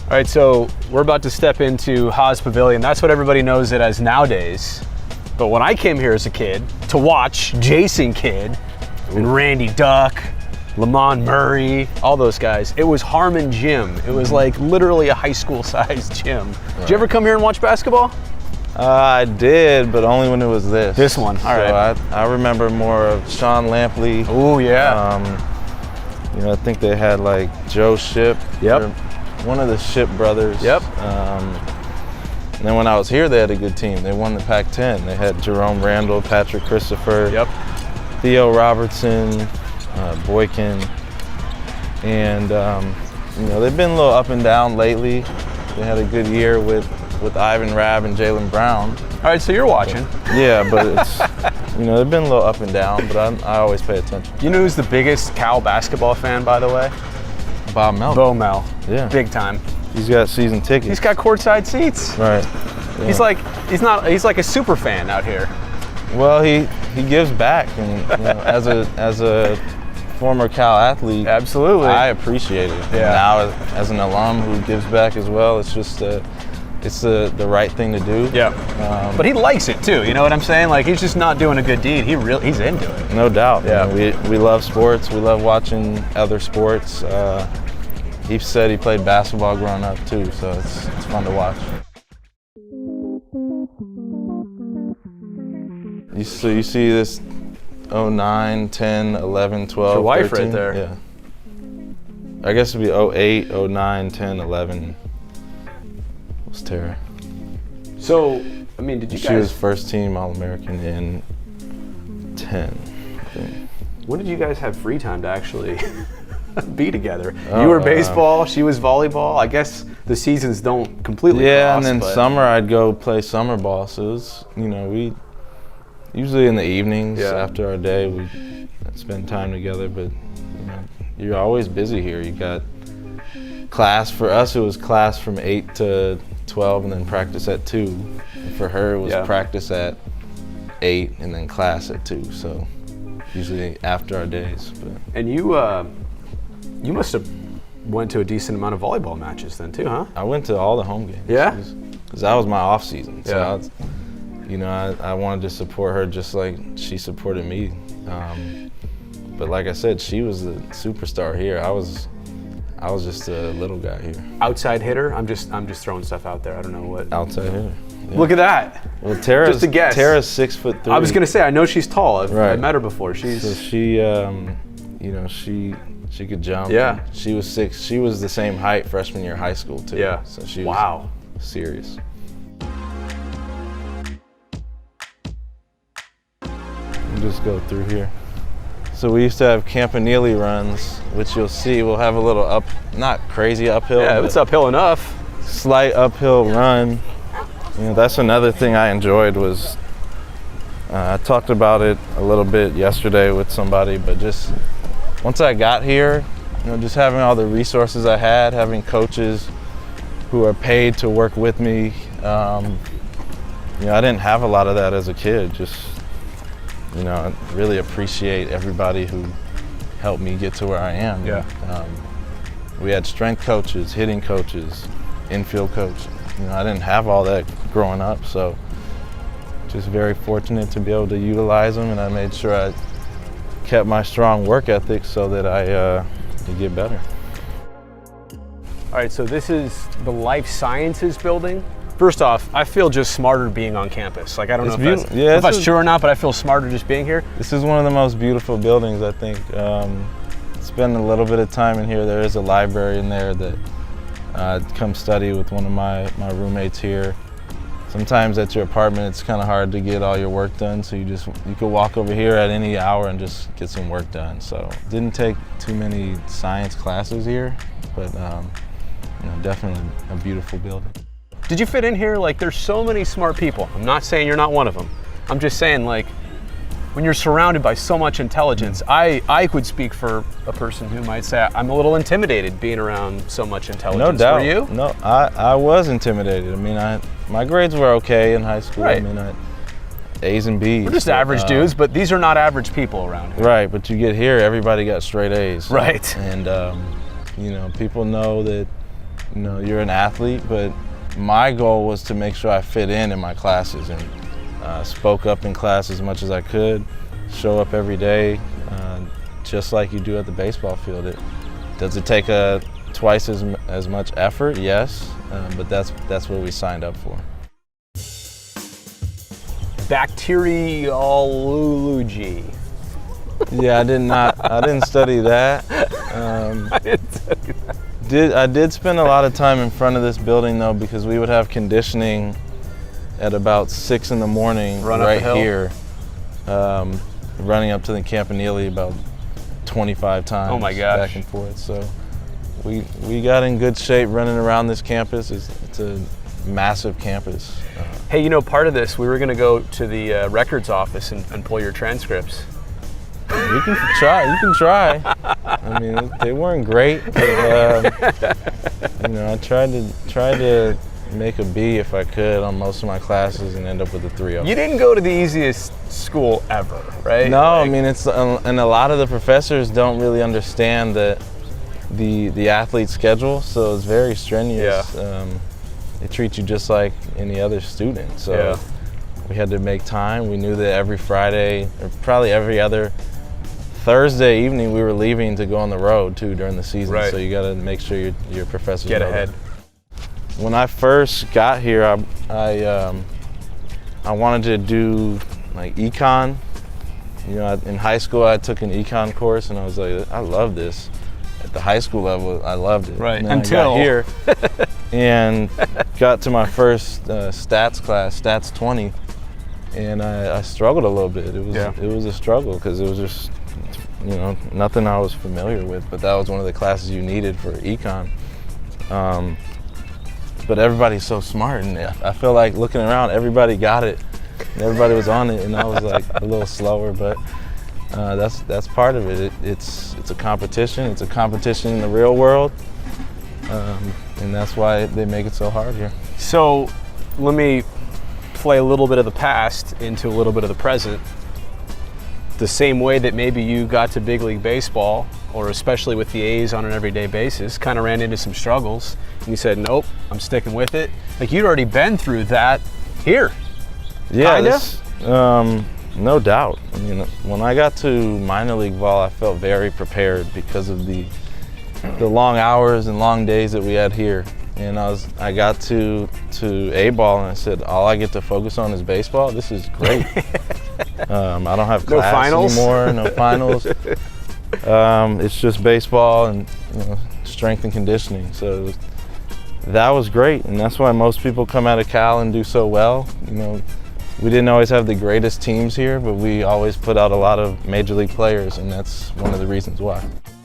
All right, so we're about to step into Haas Pavilion. That's what everybody knows it as nowadays. But when I came here as a kid to watch Jason Kidd and Randy Duck, Lamont Murray, all those guys, it was Harmon Gym. It was like literally a high school sized gym. Right. Did you ever come here and watch basketball? I did, but only when it was this. This one, all right. I remember more of Sean Lampley. Oh yeah. You know, I think they had like Joe Shipp. Yep. One of the Shipp brothers. Yep. And then when I was here, they had a good team. They won the Pac-10. They had Jerome Randall, Patrick Christopher, yep, Theo Robertson, Boykin, and you know, they've been a little up and down lately. They had a good year with Ivan Rabb and Jaylen Brown. All right, so you're watching. Yeah, but it's, you know, they've been a little up and down, but I always pay attention. You know who's the biggest Cal basketball fan, by the way? Bob Mel. Bo Mel. Yeah. Big time. He's got season tickets. He's got courtside seats. Right. Yeah. He's like a super fan out here. Well, he gives back, and you know, as a former Cal athlete, absolutely, I appreciate it. Yeah. And now as an alum who gives back as well, it's just it's the right thing to do. Yeah. But he likes it too. You know what I'm saying? Like, he's just not doing a good deed. He's into it. No doubt. Yeah. You know, we love sports. We love watching other sports. He said he played basketball growing up too, so it's fun to watch. So you see this 09, 10, 11, 12, your wife 13? Right there. Yeah. I guess it'd be 08, 09, 10, 11. Was Tara. So, I mean, did you She guys... was first team All-American in 10, I think. When did you guys have free time to actually be together? You were baseball, she was volleyball. I guess the seasons don't completely cross, and then summer I'd go play summer ball. So it was, you know, we usually in the evenings after our day we spend time together. But you know, you're always busy here. You got class. For us, it was class from 8 to 12, and then practice at 2. And for her, it was practice at 8 and then class at 2. So usually after our days. But. And you must have went to a decent amount of volleyball matches then too, huh? I went to all the home games. Yeah? Because that was my off season. So Yeah. you know, I wanted to support her just like she supported me. But like I said, she was the superstar here. I was just a little guy here. Outside hitter? I'm just throwing stuff out there. I don't know what. Outside hitter. Yeah. Look at that. Well, Tara's, just a guess. Tara's 6'3". I was gonna say, I know she's tall. I've met her before. So she, you know, she could jump. Yeah. She was 6. She was the same height freshman year of high school too. Yeah. So she was serious. Just go through here. So we used to have Campanile runs, which you'll see we'll have a little not crazy uphill. Yeah, it's uphill enough. Slight uphill run. You know, that's another thing I enjoyed was, I talked about it a little bit yesterday with somebody, but just once I got here, you know, just having all the resources I had, having coaches who are paid to work with me. You know, I didn't have a lot of that as a kid. Just, you know, I really appreciate everybody who helped me get to where I am. Yeah. We had strength coaches, hitting coaches, infield coach. You know, I didn't have all that growing up, so just very fortunate to be able to utilize them, and I made sure I kept my strong work ethic so that I could get better. All right, so this is the Life Sciences building. First off, I feel just smarter being on campus. Like, I don't know if that's true or not, but I feel smarter just being here. This is one of the most beautiful buildings, I think. Spend a little bit of time in here. There is a library in there that come study with one of my roommates here. Sometimes at your apartment, it's kind of hard to get all your work done, so you could walk over here at any hour and just get some work done. So didn't take too many science classes here, but you know, definitely a beautiful building. Did you fit in here? Like, there's so many smart people. I'm not saying you're not one of them. I'm just saying, like, when you're surrounded by so much intelligence, I could speak for a person who might say I'm a little intimidated being around so much intelligence. No doubt. Were you? No, I was intimidated. I mean, my grades were okay in high school. Right. I mean, A's and B's. We're just average dudes, but these are not average people around here. Right, but you get here, everybody got straight A's. Right. And you know, people know that you know, you're an athlete, but my goal was to make sure I fit in my classes and spoke up in class as much as I could, show up every day, just like you do at the baseball field. Does it take twice as much effort? Yes, but that's what we signed up for. Bacteriology. Yeah, I didn't study that. I didn't study that. I did spend a lot of time in front of this building though, because we would have conditioning at about 6 in the morning right here, running up to the Campanile about 25 times. Oh my gosh. Back and forth. So we got in good shape running around this campus. It's a massive campus. Hey, you know, part of this, we were going to go to the records office and pull your transcripts. You can try. You can try. I mean, they weren't great, but you know, I tried to make a B if I could on most of my classes and end up with a 3.0. You didn't go to the easiest school ever, right? No, I mean it's and a lot of the professors don't really understand the athlete schedule, so it's very strenuous. Yeah. They treat you just like any other student. So yeah. We had to make time. We knew that every Friday, or probably every other Thursday evening, we were leaving to go on the road too during the season. Right. So you got to make sure your professors get know ahead. that. When I first got here, I wanted to do like econ. You know, in high school I took an econ course, and I was like, I love this. At the high school level, I loved it. Right. And then Until I got here and got to my first stats class, stats 20, and I struggled a little bit. It was a struggle because it was just, you know, nothing I was familiar with. But that was one of the classes you needed for econ. But everybody's so smart, and I feel like looking around, everybody got it, and everybody was on it, and I was like a little slower. But that's part of it. It's a competition. It's a competition in the real world, and that's why they make it so hard here. So let me play a little bit of the past into a little bit of the present. The same way that maybe you got to big league baseball, or especially with the A's on an everyday basis, kind of ran into some struggles, and you said, nope, I'm sticking with it. Like, you'd already been through that here. Yeah, no doubt. I mean, when I got to minor league ball, I felt very prepared because of the long hours and long days that we had here. And I got to A ball, and I said, all I get to focus on is baseball. This is great. I don't have class anymore, no finals. It's just baseball and, you know, strength and conditioning. So that was great, and that's why most people come out of Cal and do so well. You know, we didn't always have the greatest teams here, but we always put out a lot of major league players, and that's one of the reasons why.